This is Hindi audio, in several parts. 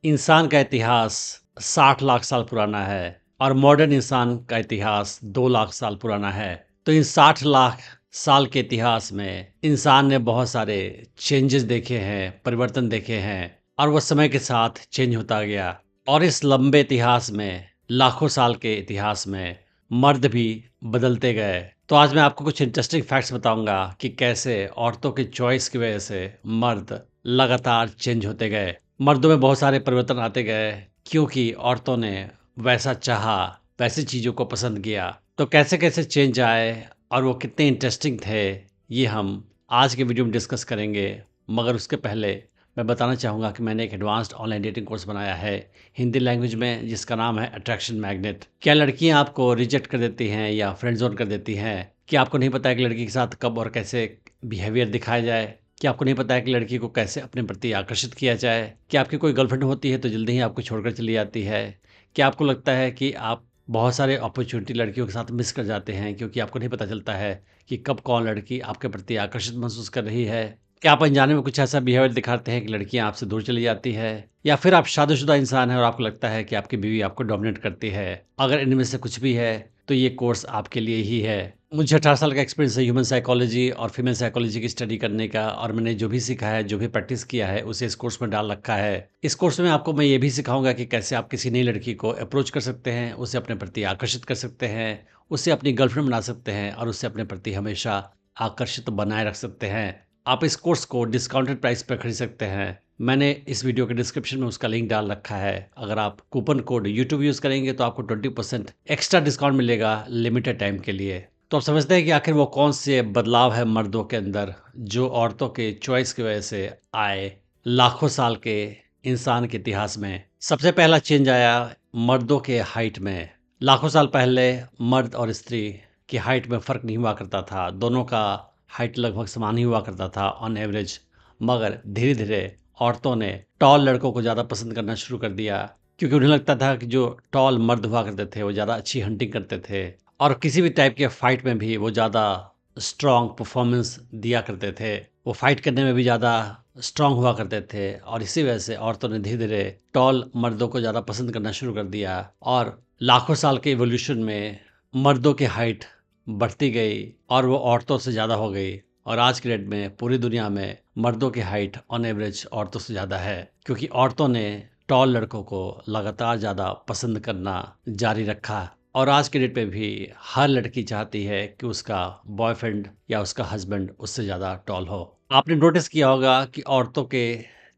इंसान का इतिहास 60 लाख साल पुराना है और मॉडर्न इंसान का इतिहास 2 लाख साल पुराना है। तो इन 60 लाख साल के इतिहास में इंसान ने बहुत सारे चेंजेस देखे हैं, परिवर्तन देखे हैं और वो समय के साथ चेंज होता गया। और इस लंबे इतिहास में, लाखों साल के इतिहास में मर्द भी बदलते गए। तो आज मैं आपको कुछ इंटरेस्टिंग फैक्ट्स बताऊंगा कि कैसे औरतों की चॉइस की वजह से मर्द लगातार चेंज होते गए। मर्दों में बहुत सारे परिवर्तन आते गए क्योंकि औरतों ने वैसा चाहा, वैसी चीज़ों को पसंद किया। तो कैसे कैसे चेंज आए और वो कितने इंटरेस्टिंग थे, ये हम आज के वीडियो में डिस्कस करेंगे। मगर उसके पहले मैं बताना चाहूँगा कि मैंने एक एडवांस्ड ऑनलाइन डेटिंग कोर्स बनाया है हिंदी लैंग्वेज में, जिसका नाम है अट्रैक्शन मैग्नेट। क्या लड़कियां आपको रिजेक्ट कर देती हैं या फ्रेंड जोन कर देती हैं? क्या आपको नहीं पता है कि लड़की के साथ कब और कैसे बिहेवियर दिखाया जाए? क्या आपको नहीं पता है कि लड़की को कैसे अपने प्रति आकर्षित किया जाए? क्या आपकी कोई गर्लफ्रेंड होती है तो जल्दी ही आपको छोड़कर चली जाती है? क्या आपको लगता है कि आप बहुत सारे अपॉर्चुनिटी लड़कियों के साथ मिस कर जाते हैं क्योंकि आपको नहीं पता चलता है कि कब कौन लड़की आपके प्रति आकर्षित महसूस कर रही है? क्या आप अनजाने में कुछ ऐसा बिहेवियर दिखाते हैं कि लड़कियां आपसे दूर चली जाती है? या फिर आप शादीशुदा इंसान हैं और आपको लगता है कि आपकी बीवी आपको डोमिनेट करती है? अगर इनमें से कुछ भी है तो ये कोर्स आपके लिए ही है। मुझे 18 साल का एक्सपीरियंस है ह्यूमन साइकोलॉजी और फीमेल साइकोलॉजी की स्टडी करने का, और मैंने जो भी सीखा है, जो भी प्रैक्टिस किया है, उसे इस कोर्स में डाल रखा है। इस कोर्स में आपको मैं ये भी सिखाऊंगा कि कैसे आप किसी नई लड़की को अप्रोच कर सकते हैं, उसे अपने प्रति आकर्षित कर सकते हैं, उसे अपनी गर्लफ्रेंड बना सकते हैं और उसे अपने प्रति हमेशा आकर्षित बनाए रख सकते हैं। आप इस कोर्स को डिस्काउंटेड प्राइस पर खरीद सकते हैं। मैंने इस वीडियो के डिस्क्रिप्शन में उसका लिंक डाल रखा है। अगर आप कूपन कोड यूट्यूब यूज़ करेंगे तो आपको 20% एक्स्ट्रा डिस्काउंट मिलेगा लिमिटेड टाइम के लिए। तो आप समझते हैं कि आखिर वो कौन से बदलाव है मर्दों के अंदर जो औरतों के चॉइस की वजह से आए लाखों साल के इंसान के इतिहास में। सबसे पहला चेंज आया मर्दों के हाइट में। लाखों साल पहले मर्द और स्त्री की हाइट में फ़र्क नहीं हुआ करता था। दोनों का हाइट लगभग समान ही हुआ करता था ऑन एवरेज। मगर धीरे धीरे औरतों ने टॉल लड़कों को ज़्यादा पसंद करना शुरू कर दिया क्योंकि उन्हें लगता था कि जो टॉल मर्द हुआ करते थे वो ज़्यादा अच्छी हंटिंग करते थे और किसी भी टाइप के फाइट में भी वो ज़्यादा स्ट्रॉन्ग परफॉर्मेंस दिया करते थे। वो फाइट करने में भी ज़्यादा स्ट्रॉन्ग हुआ करते थे और इसी वजह से औरतों ने धीरे धीरे टॉल मर्दों को ज़्यादा पसंद करना शुरू कर दिया। और लाखों साल के इवोल्यूशन में मर्दों की हाइट बढ़ती गई और वो औरतों से ज़्यादा हो गई। और आज के डेट में पूरी दुनिया में मर्दों की हाइट ऑन एवरेज औरतों से ज़्यादा है क्योंकि औरतों ने टॉल लड़कों को लगातार ज़्यादा पसंद करना जारी रखा। और आज के डेट पे भी हर लड़की चाहती है कि उसका बॉयफ्रेंड या उसका हस्बैंड उससे ज़्यादा टॉल हो। आपने नोटिस किया होगा कि औरतों के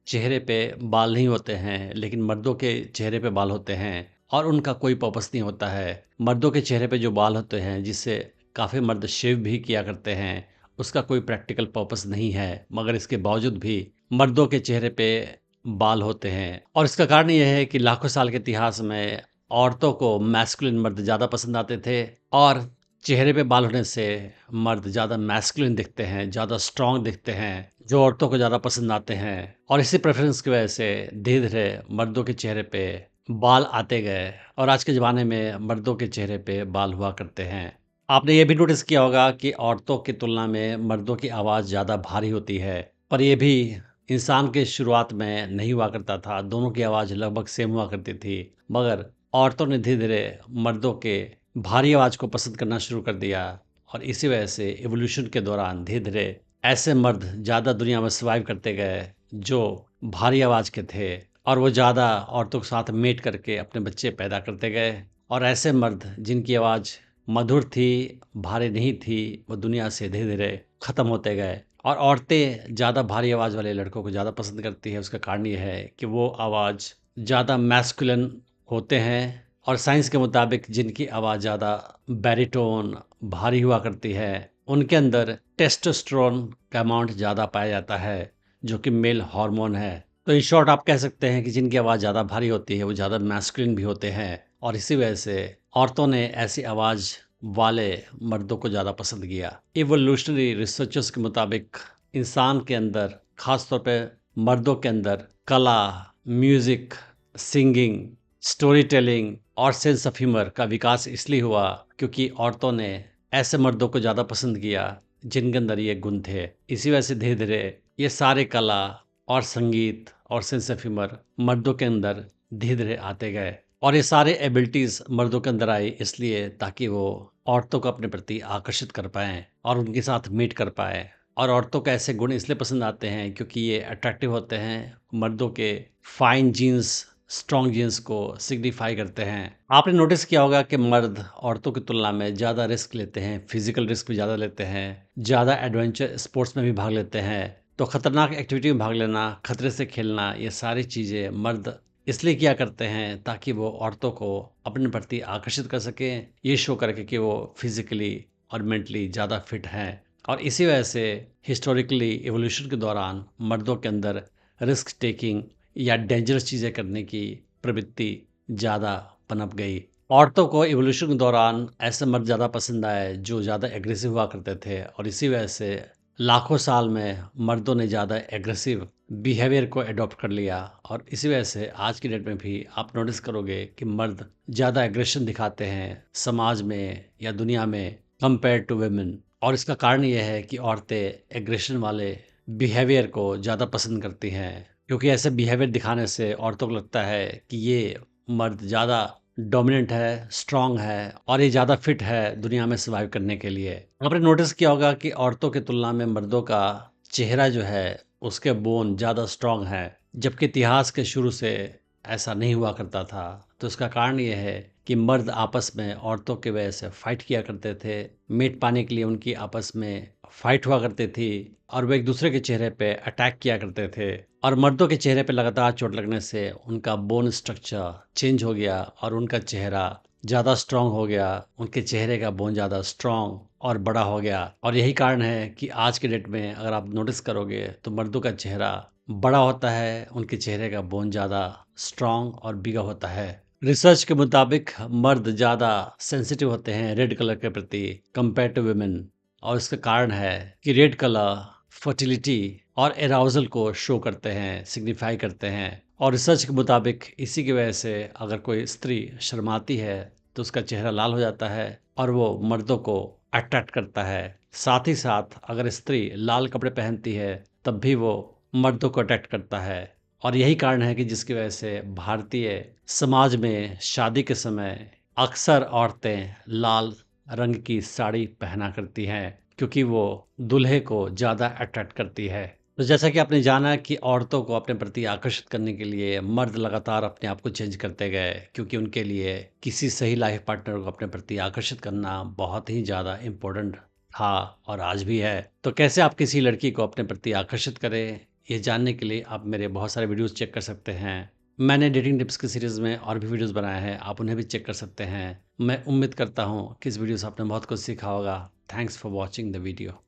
चेहरे पे बाल नहीं होते हैं लेकिन मर्दों के चेहरे पे बाल होते हैं और उनका कोई पर्पस नहीं होता है। मर्दों के चेहरे पे जो बाल होते हैं, जिससे काफ़ी मर्द शेव भी किया करते हैं, उसका कोई प्रैक्टिकल पर्पस नहीं है। मगर इसके बावजूद भी मर्दों के चेहरे पे बाल होते हैं और इसका कारण यह है कि लाखों साल के इतिहास में औरतों को मैस्कुलिन मर्द ज़्यादा पसंद आते थे और चेहरे पे बाल होने से मर्द ज़्यादा मैस्कुलिन दिखते हैं, ज़्यादा स्ट्रॉन्ग दिखते हैं, जो औरतों को ज़्यादा पसंद आते हैं। और इसी प्रेफरेंस की वजह से धीरे धीरे मर्दों के चेहरे पे बाल आते गए और आज के ज़माने में मर्दों के चेहरे पे बाल हुआ करते हैं। आपने ये भी नोटिस किया होगा कि औरतों की तुलना में मर्दों की आवाज़ ज़्यादा भारी होती है। पर यह भी इंसान के शुरुआत में नहीं हुआ करता था, दोनों की आवाज़ लगभग सेम हुआ करती थी। मगर औरतों ने धीरे धीरे मर्दों के भारी आवाज़ को पसंद करना शुरू कर दिया और इसी वजह से एवोल्यूशन के दौरान धीरे धीरे ऐसे मर्द ज़्यादा दुनिया में सर्वाइव करते गए जो भारी आवाज़ के थे और वो ज़्यादा औरतों के साथ मेट करके अपने बच्चे पैदा करते गए। और ऐसे मर्द जिनकी आवाज़ मधुर थी, भारी नहीं थी, वो दुनिया से धीरे धीरे ख़त्म होते गए। और औरतें ज़्यादा भारी आवाज़ वाले लड़कों को ज़्यादा पसंद करती है। उसका कारण ये है कि वो आवाज़ ज़्यादा मैस्कुलिन होते हैं और साइंस के मुताबिक जिनकी आवाज़ ज़्यादा बैरिटोन भारी हुआ करती है, उनके अंदर टेस्टोस्टेरोन का अमाउंट ज़्यादा पाया जाता है, जो कि मेल हार्मोन है। तो इन शॉर्ट आप कह सकते हैं कि जिनकी आवाज़ ज़्यादा भारी होती है वो ज़्यादा मैस्कुलिन भी होते हैं और इसी वजह से औरतों ने ऐसी आवाज़ वाले मर्दों को ज़्यादा पसंद किया। इवोल्यूशनरी रिसर्चर्स के मुताबिक इंसान के अंदर, ख़ास तौर पे मर्दों के अंदर, कला, म्यूज़िक, सिंगिंग, स्टोरी टेलिंग और सेंस ऑफ ह्यूमर का विकास इसलिए हुआ क्योंकि औरतों ने ऐसे मर्दों को ज़्यादा पसंद किया जिनके अंदर ये गुण थे। इसी वजह से धीरे धीरे ये सारे कला और संगीत और सेंस ऑफ ह्यूमर मर्दों के अंदर धीरे धीरे आते गए। और ये सारे एबिलिटीज़ मर्दों के अंदर आई इसलिए ताकि वो औरतों को अपने प्रति आकर्षित कर पाएँ और उनके साथ मीट कर पाएँ। और औरतों को ऐसे गुण इसलिए पसंद आते हैं क्योंकि ये अट्रैक्टिव होते हैं, मर्दों के फाइन जीन्स, स्ट्रॉन्ग जीन्स को सिग्निफाई करते हैं। आपने नोटिस किया होगा कि मर्द औरतों की तुलना में ज़्यादा रिस्क लेते हैं, फिजिकल रिस्क भी ज़्यादा लेते हैं, ज़्यादा एडवेंचर स्पोर्ट्स में भी भाग लेते हैं। तो खतरनाक एक्टिविटी में भाग लेना, खतरे से खेलना, ये सारी चीज़ें मर्द इसलिए किया करते हैं ताकि वो औरतों को अपने प्रति आकर्षित कर सकें, ये शो करके कि वो फिजिकली और मेंटली ज़्यादा फिट हैं। और इसी वजह से हिस्टोरिकली एवोल्यूशन के दौरान मर्दों के अंदर रिस्क टेकिंग या डेंजरस चीज़ें करने की प्रवृत्ति ज़्यादा पनप गई। औरतों को एवोल्यूशन के दौरान ऐसे मर्द ज़्यादा पसंद आए जो ज़्यादा एग्रेसिव हुआ करते थे और इसी वजह से लाखों साल में मर्दों ने ज़्यादा एग्रेसिव बिहेवियर को अडॉप्ट कर लिया। और इसी वजह से आज की डेट में भी आप नोटिस करोगे कि मर्द ज़्यादा एग्रेशन दिखाते हैं समाज में या दुनिया में कंपेयर टू वेमेन। और इसका कारण ये है कि औरतें एग्रेशन वाले बिहेवियर को ज़्यादा पसंद करती हैं क्योंकि ऐसे बिहेवियर दिखाने से औरतों को लगता है कि ये मर्द ज़्यादा डोमिनेंट है, स्ट्रांग है और ये ज़्यादा फिट है दुनिया में सर्वाइव करने के लिए। आपने नोटिस किया होगा कि औरतों की तुलना में मर्दों का चेहरा जो है उसके बोन ज़्यादा स्ट्रांग है, जबकि इतिहास के शुरू से ऐसा नहीं हुआ करता था। तो इसका कारण ये है कि मर्द आपस में औरतों की वजह से फाइट किया करते थे, मीट पाने के लिए उनकी आपस में फाइट हुआ करती थी और वो एक दूसरे के चेहरे पे अटैक किया करते थे। और मर्दों के चेहरे पे लगातार चोट लगने से उनका बोन स्ट्रक्चर चेंज हो गया और उनका चेहरा ज़्यादा स्ट्रांग हो गया, उनके चेहरे का बोन ज़्यादा स्ट्रांग और बड़ा हो गया। और यही कारण है कि आज के डेट में अगर आप नोटिस करोगे तो मर्दों का चेहरा बड़ा होता है, उनके चेहरे का बोन ज़्यादा स्ट्रांग और बिगा होता है। रिसर्च के मुताबिक मर्द ज़्यादा सेंसिटिव होते हैं रेड कलर के प्रति कंपेयर टू वुमेन। और इसका कारण है कि रेड कलर फर्टिलिटी और एराउजल को शो करते हैं, सिग्निफाई करते हैं। और रिसर्च के मुताबिक इसी की वजह से अगर कोई स्त्री शर्माती है तो उसका चेहरा लाल हो जाता है और वो मर्दों को अट्रैक्ट करता है। साथ ही साथ अगर स्त्री लाल कपड़े पहनती है तब भी वो मर्दों को अट्रैक्ट करता है। और यही कारण है कि जिसकी वजह से भारतीय समाज में शादी के समय अक्सर औरतें लाल रंग की साड़ी पहना करती हैं क्योंकि वो दूल्हे को ज़्यादा अट्रैक्ट करती है। तो जैसा कि आपने जाना कि औरतों को अपने प्रति आकर्षित करने के लिए मर्द लगातार अपने आप को चेंज करते गए क्योंकि उनके लिए किसी सही लाइफ पार्टनर को अपने प्रति आकर्षित करना बहुत ही ज़्यादा इम्पोर्टेंट था और आज भी है। तो कैसे आप किसी लड़की को अपने प्रति आकर्षित करें, ये जानने के लिए आप मेरे बहुत सारे वीडियोस चेक कर सकते हैं। मैंने डेटिंग टिप्स की सीरीज़ में और भी वीडियोस बनाए हैं, आप उन्हें भी चेक कर सकते हैं। मैं उम्मीद करता हूँ कि इस वीडियो से आपने बहुत कुछ सीखा होगा। Thanks for watching the video.